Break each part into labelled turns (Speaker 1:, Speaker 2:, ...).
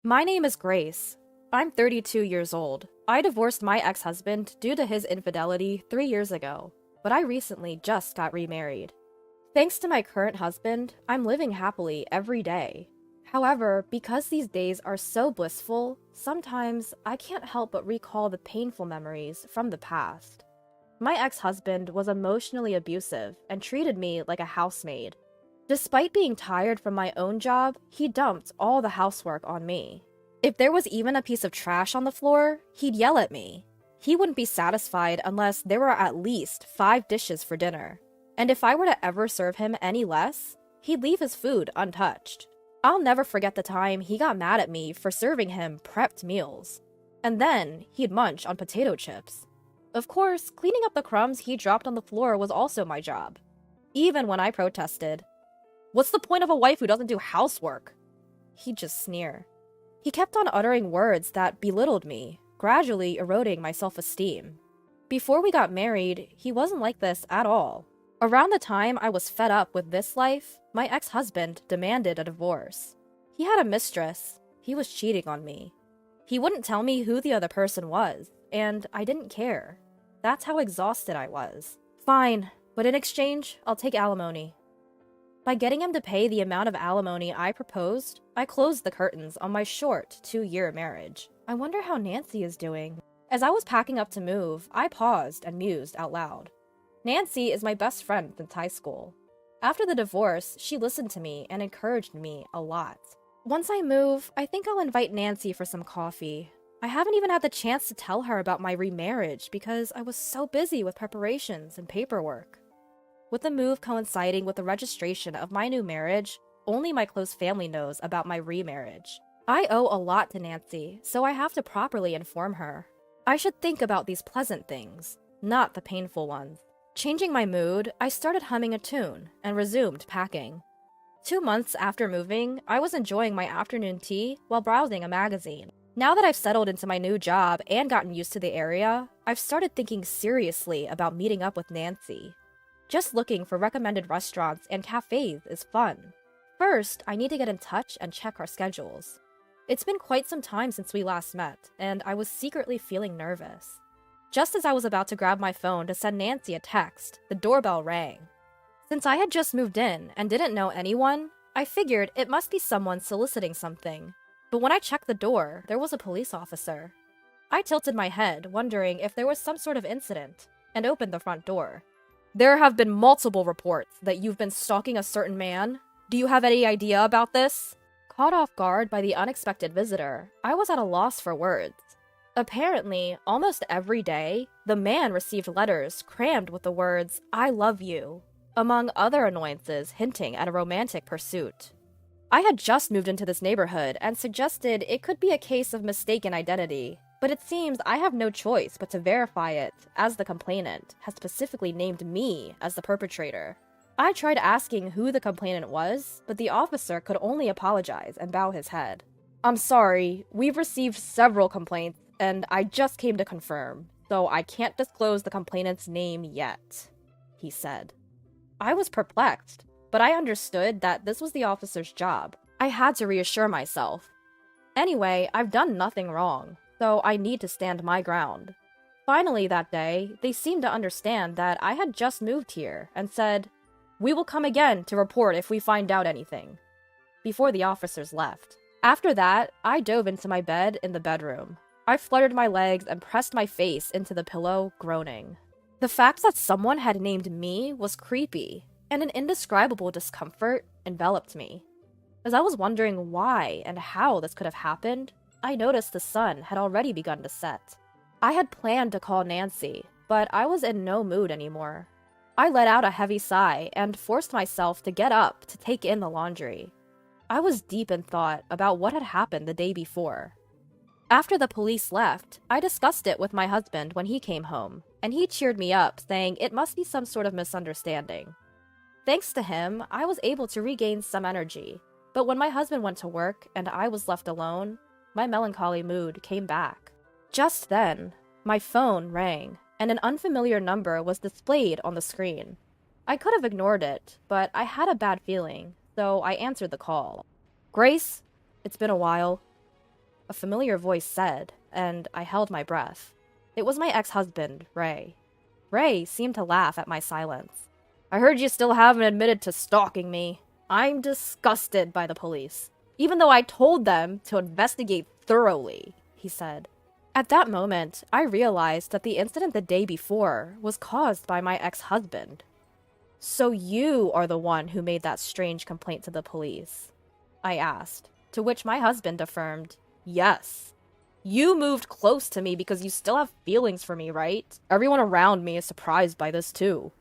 Speaker 1: My name is Grace. I'm 32 years old. I divorced my ex-husband due to his infidelity 3 years ago, but I recently just got remarried. Thanks to my current husband, I'm living happily every day. However, because these days are so blissful, sometimes I can't help but recall the painful memories from the past. My ex-husband was emotionally abusive and treated me like a housemaid. Despite being tired from my own job, he dumped all the housework on me. If there was even a piece of trash on the floor, he'd yell at me. He wouldn't be satisfied unless there were at least 5 dishes for dinner. And if I were to ever serve him any less, he'd leave his food untouched. I'll never forget the time he got mad at me for serving him prepped meals. And then he'd munch on potato chips. Of course, cleaning up the crumbs he dropped on the floor was also my job. Even when I protested, "What's the point of a wife who doesn't do housework?" He'd just sneer. He kept on uttering words that belittled me, gradually eroding my self-esteem. Before we got married, he wasn't like this at all. Around the time I was fed up with this life, my ex-husband demanded a divorce. He had a mistress. He was cheating on me. He wouldn't tell me who the other person was, and I didn't care. That's how exhausted I was. Fine, but in exchange, I'll take alimony. By getting him to pay the amount of alimony I proposed, I closed the curtains on my short 2-year marriage. I wonder how Nancy is doing. As I was packing up to move, I paused and mused out loud. Nancy is my best friend since high school. After the divorce, she listened to me and encouraged me a lot. Once I move, I think I'll invite Nancy for some coffee. I haven't even had the chance to tell her about my remarriage because I was so busy with preparations and paperwork. With the move coinciding with the registration of my new marriage, only my close family knows about my remarriage. I owe a lot to Nancy, so I have to properly inform her. I should think about these pleasant things, not the painful ones. Changing my mood, I started humming a tune and resumed packing. 2 months after moving, I was enjoying my afternoon tea while browsing a magazine. Now that I've settled into my new job and gotten used to the area, I've started thinking seriously about meeting up with Nancy. Just looking for recommended restaurants and cafes is fun. First, I need to get in touch and check our schedules. It's been quite some time since we last met, and I was secretly feeling nervous. Just as I was about to grab my phone to send Nancy a text, the doorbell rang. Since I had just moved in and didn't know anyone, I figured it must be someone soliciting something. But when I checked the door, there was a police officer. I tilted my head, wondering if there was some sort of incident, and opened the front door. "There have been multiple reports that you've been stalking a certain man. Do you have any idea about this?" Caught off guard by the unexpected visitor, I was at a loss for words. Apparently, almost every day, the man received letters crammed with the words, "I love you," among other annoyances hinting at a romantic pursuit. I had just moved into this neighborhood and suggested it could be a case of mistaken identity, but it seems I have no choice but to verify it, as the complainant has specifically named me as the perpetrator. I tried asking who the complainant was, but the officer could only apologize and bow his head. "I'm sorry, we've received several complaints, and I just came to confirm, so I can't disclose the complainant's name yet," he said. I was perplexed, but I understood that this was the officer's job. I had to reassure myself. Anyway, I've done nothing wrong, so I need to stand my ground. Finally that day, they seemed to understand that I had just moved here and said, "We will come again to report if we find out anything," before the officers left. After that, I dove into my bed in the bedroom. I fluttered my legs and pressed my face into the pillow, groaning. The fact that someone had named me was creepy, and an indescribable discomfort enveloped me. As I was wondering why and how this could have happened, I noticed the sun had already begun to set. I had planned to call Nancy, but I was in no mood anymore. I let out a heavy sigh and forced myself to get up to take in the laundry. I was deep in thought about what had happened the day before. After the police left, I discussed it with my husband when he came home, and he cheered me up, saying it must be some sort of misunderstanding. Thanks to him, I was able to regain some energy, but when my husband went to work and I was left alone, my melancholy mood came back. Just then, my phone rang, and an unfamiliar number was displayed on the screen. I could have ignored it, but I had a bad feeling, so I answered the call. "Grace, it's been a while." a familiar voice said, and I held my breath. It was my ex-husband, Ray. Ray seemed to laugh at my silence. I heard you still haven't admitted to stalking me. I'm disgusted by the police, even though I told them to investigate thoroughly, he said. At that moment, I realized that the incident the day before was caused by my ex-husband. So you are the one who made that strange complaint to the police? I asked, to which my husband affirmed, yes. You moved close to me because you still have feelings for me, right? Everyone around me is surprised by this too,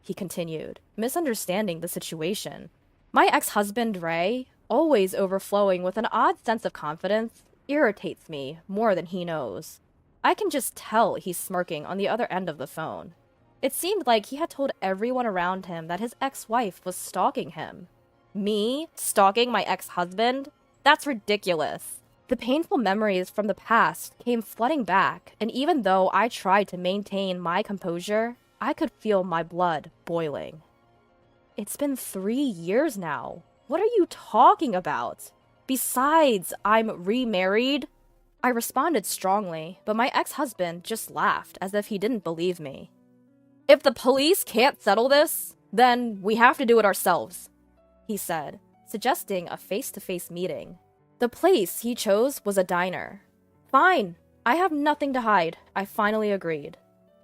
Speaker 1: he continued, misunderstanding the situation. My ex-husband, Ray, always overflowing with an odd sense of confidence, irritates me more than he knows. I can just tell he's smirking on the other end of the phone. It seemed like he had told everyone around him that his ex-wife was stalking him. Me? Stalking my ex-husband? That's ridiculous. The painful memories from the past came flooding back, and even though I tried to maintain my composure, I could feel my blood boiling. It's been 3 years now. What are you talking about? Besides, I'm remarried. I responded strongly, but my ex-husband just laughed as if he didn't believe me. If the police can't settle this, then we have to do it ourselves, he said, suggesting a face-to-face meeting. The place he chose was a diner. Fine, I have nothing to hide, I finally agreed.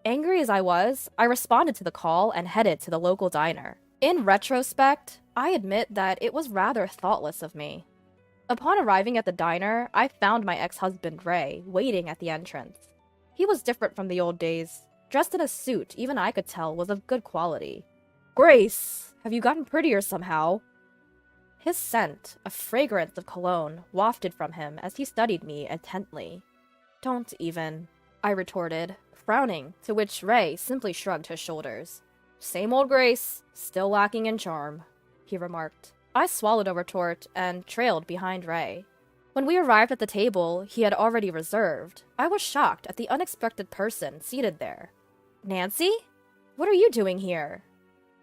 Speaker 1: Angry as I was, I responded to the call and headed to the local diner. In retrospect, I admit that it was rather thoughtless of me. Upon arriving at the diner, I found my ex-husband Ray waiting at the entrance. He was different from the old days. Dressed in a suit even I could tell was of good quality. Grace, have you gotten prettier somehow? His scent, a fragrance of cologne, wafted from him as he studied me intently. Don't even, I retorted, frowning, to which Ray simply shrugged his shoulders. Same old Grace, still lacking in charm, he remarked. I swallowed a retort and trailed behind Ray. When we arrived at the table he had already reserved, I was shocked at the unexpected person seated there. Nancy? What are you doing here?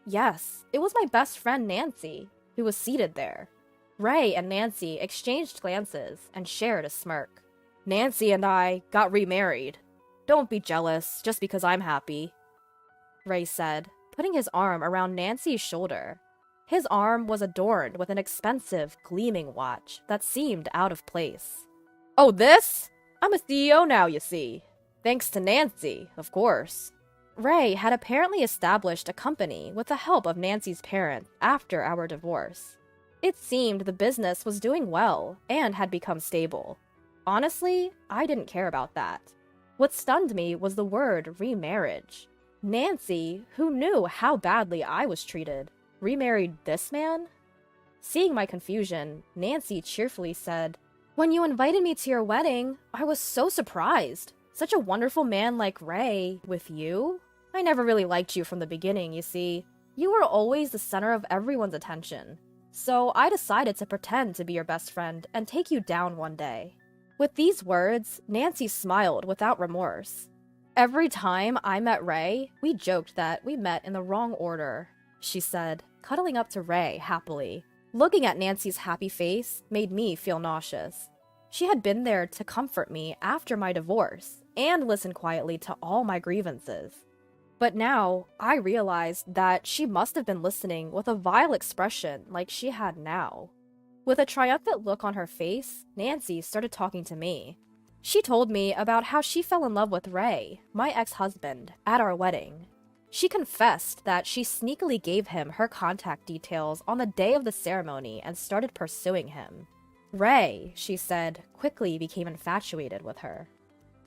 Speaker 1: Yes, it was my best friend Nancy, who was seated there. Ray and Nancy exchanged glances and shared a smirk. Nancy and I got remarried. Don't be jealous just because I'm happy, Ray said, putting his arm around Nancy's shoulder. His arm was adorned with an expensive, gleaming watch that seemed out of place. Oh, this? I'm a CEO now, you see. Thanks to Nancy, of course. Ray had apparently established a company with the help of Nancy's parents after our divorce. It seemed the business was doing well and had become stable. Honestly, I didn't care about that. What stunned me was the word remarriage. Nancy, who knew how badly I was treated, remarried this man? Seeing my confusion, Nancy cheerfully said, When you invited me to your wedding, I was so surprised. Such a wonderful man like Ray, with you? I never really liked you from the beginning, you see. You were always the center of everyone's attention. So I decided to pretend to be your best friend and take you down one day. With these words, Nancy smiled without remorse. Every time I met Ray, we joked that we met in the wrong order, she said, cuddling up to Ray happily. Looking at Nancy's happy face made me feel nauseous. She had been there to comfort me after my divorce and listen quietly to all my grievances. But now, I realized that she must have been listening with a vile expression like she had now. With a triumphant look on her face, Nancy started talking to me. She told me about how she fell in love with Ray, my ex-husband, at our wedding. She confessed that she sneakily gave him her contact details on the day of the ceremony and started pursuing him. Ray, she said, quickly became infatuated with her.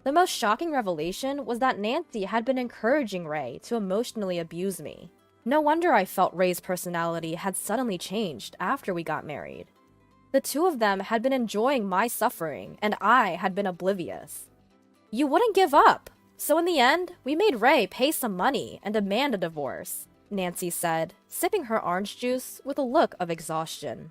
Speaker 1: The most shocking revelation was that Nancy had been encouraging Ray to emotionally abuse me. No wonder I felt Ray's personality had suddenly changed after we got married. The two of them had been enjoying my suffering, and I had been oblivious. You wouldn't give up, so in the end, we made Ray pay some money and demand a divorce, Nancy said, sipping her orange juice with a look of exhaustion.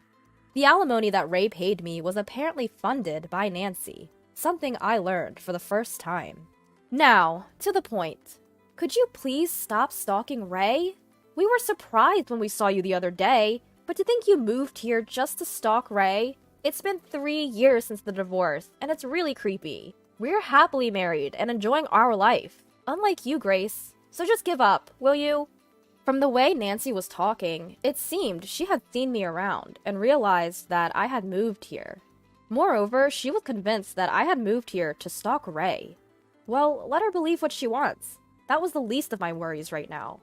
Speaker 1: The alimony that Ray paid me was apparently funded by Nancy. Something I learned for the first time. Now, to the point. Could you please stop stalking Ray? We were surprised when we saw you the other day, but to think you moved here just to stalk Ray? It's been 3 years since the divorce, and it's really creepy. We're happily married and enjoying our life, unlike you, Grace. So just give up, will you? From the way Nancy was talking, it seemed she had seen me around and realized that I had moved here. Moreover, she was convinced that I had moved here to stalk Ray. Well, let her believe what she wants. That was the least of my worries right now.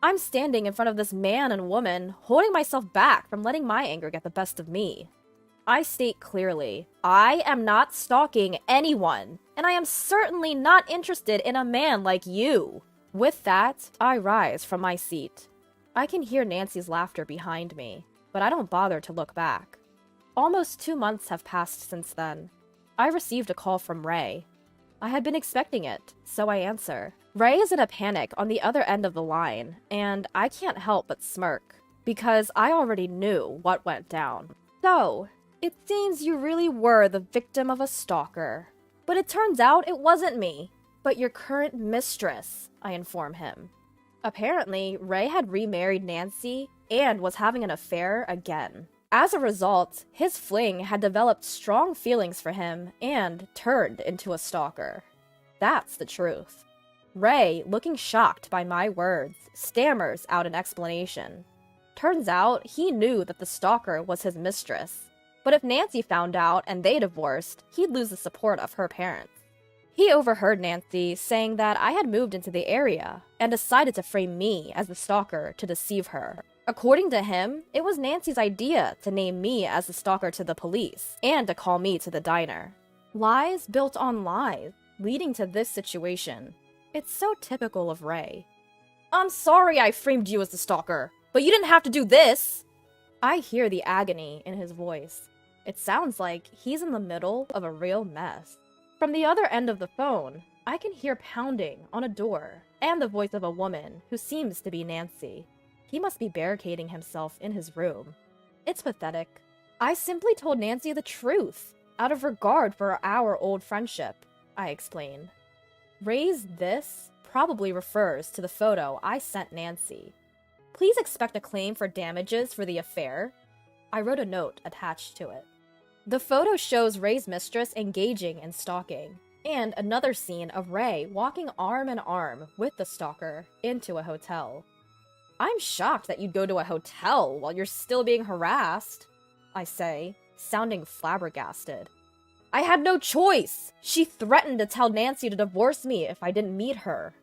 Speaker 1: I'm standing in front of this man and woman, holding myself back from letting my anger get the best of me. I state clearly, I am not stalking anyone, and I am certainly not interested in a man like you. With that, I rise from my seat. I can hear Nancy's laughter behind me, but I don't bother to look back. Almost 2 months have passed since then. I received a call from Ray. I had been expecting it, so I answer. Ray is in a panic on the other end of the line, and I can't help but smirk, because I already knew what went down. So, it seems you really were the victim of a stalker. But it turns out it wasn't me, but your current mistress, I inform him. Apparently, Ray had remarried Nancy and was having an affair again. As a result, his fling had developed strong feelings for him and turned into a stalker. That's the truth. Ray, looking shocked by my words, stammers out an explanation. Turns out he knew that the stalker was his mistress. But if Nancy found out and they divorced, he'd lose the support of her parents. He overheard Nancy saying that I had moved into the area and decided to frame me as the stalker to deceive her. According to him, it was Nancy's idea to name me as the stalker to the police and to call me to the diner. Lies built on lies, leading to this situation. It's so typical of Ray. I'm sorry I framed you as the stalker, but you didn't have to do this! I hear the agony in his voice. It sounds like he's in the middle of a real mess. From the other end of the phone, I can hear pounding on a door and the voice of a woman who seems to be Nancy. He must be barricading himself in his room. It's pathetic. I simply told Nancy the truth, out of regard for our old friendship, I explain. Ray's this probably refers to the photo I sent Nancy. Please expect a claim for damages for the affair. I wrote a note attached to it. The photo shows Ray's mistress engaging in stalking, and another scene of Ray walking arm in arm with the stalker into a hotel. I'm shocked that you'd go to a hotel while you're still being harassed, I say, sounding flabbergasted. I had no choice! She threatened to tell Nancy to divorce me if I didn't meet her.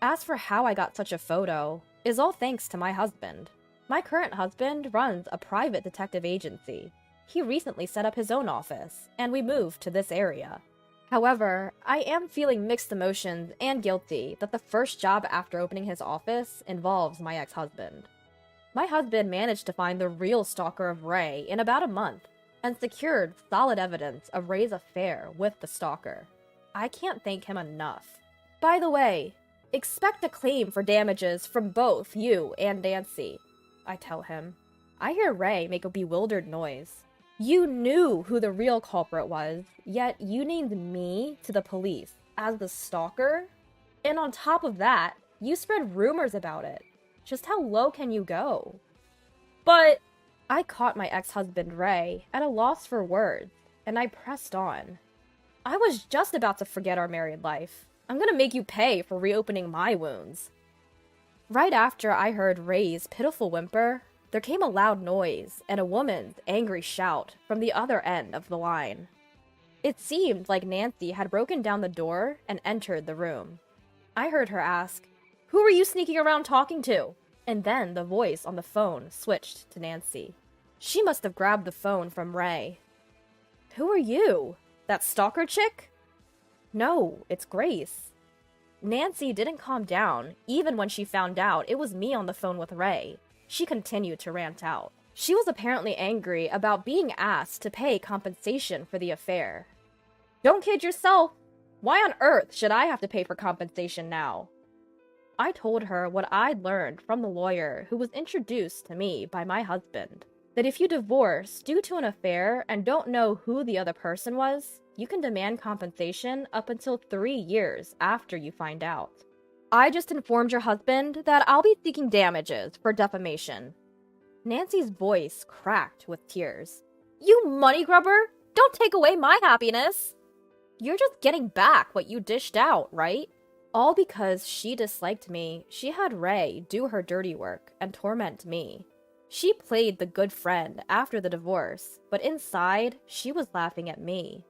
Speaker 1: As for how I got such a photo, is all thanks to my husband. My current husband runs a private detective agency. He recently set up his own office, and we moved to this area. However, I am feeling mixed emotions and guilty that the first job after opening his office involves my ex-husband. My husband managed to find the real stalker of Ray in about a month, and secured solid evidence of Ray's affair with the stalker. I can't thank him enough. By the way, expect a claim for damages from both you and Nancy, I tell him. I hear Ray make a bewildered noise. You knew who the real culprit was, yet you named me to the police as the stalker? And on top of that, you spread rumors about it. Just how low can you go? But I caught my ex-husband Ray at a loss for words, and I pressed on. I was just about to forget our married life. I'm gonna make you pay for reopening my wounds. Right after I heard Ray's pitiful whimper, there came a loud noise and a woman's angry shout from the other end of the line. It seemed like Nancy had broken down the door and entered the room. I heard her ask, "Who were you sneaking around talking to?" And then the voice on the phone switched to Nancy. She must have grabbed the phone from Ray. "Who are you? That stalker chick?" "No, it's Grace." Nancy didn't calm down, even when she found out it was me on the phone with Ray. She continued to rant out. She was apparently angry about being asked to pay compensation for the affair. "Don't kid yourself! Why on earth should I have to pay for compensation now?" I told her what I'd learned from the lawyer who was introduced to me by my husband. That if you divorce due to an affair and don't know who the other person was, you can demand compensation up until 3 years after you find out. I just informed your husband that I'll be seeking damages for defamation. Nancy's voice cracked with tears. You money grubber! Don't take away my happiness! You're just getting back what you dished out, right? All because she disliked me, she had Ray do her dirty work and torment me. She played the good friend after the divorce, but inside, she was laughing at me.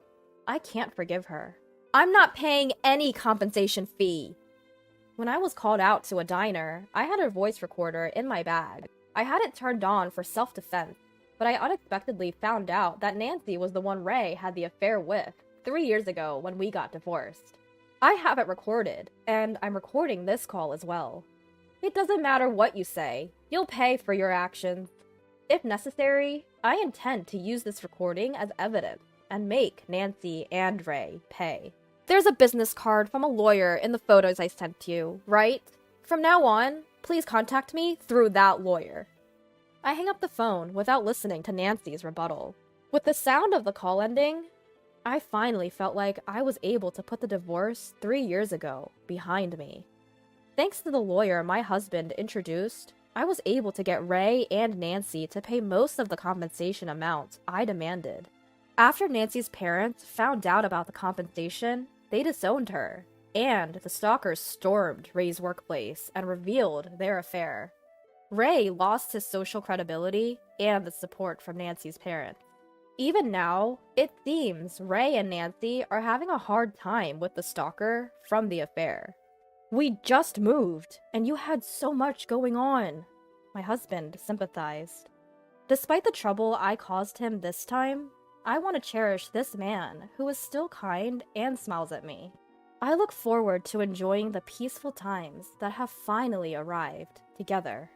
Speaker 1: I can't forgive her. I'm not paying any compensation fee! When I was called out to a diner, I had a voice recorder in my bag. I had it turned on for self-defense, but I unexpectedly found out that Nancy was the one Ray had the affair with 3 years ago when we got divorced. I have it recorded, and I'm recording this call as well. It doesn't matter what you say, you'll pay for your actions. If necessary, I intend to use this recording as evidence and make Nancy and Ray pay. There's a business card from a lawyer in the photos I sent you, right? From now on, please contact me through that lawyer. I hang up the phone without listening to Nancy's rebuttal. With the sound of the call ending, I finally felt like I was able to put the divorce 3 years ago behind me. Thanks to the lawyer my husband introduced, I was able to get Ray and Nancy to pay most of the compensation amount I demanded. After Nancy's parents found out about the compensation, they disowned her, and the stalkers stormed Ray's workplace and revealed their affair. Ray lost his social credibility and the support from Nancy's parents. Even now, it seems Ray and Nancy are having a hard time with the stalker from the affair. We just moved, and you had so much going on. My husband sympathized. Despite the trouble I caused him this time, I want to cherish this man who is still kind and smiles at me. I look forward to enjoying the peaceful times that have finally arrived together.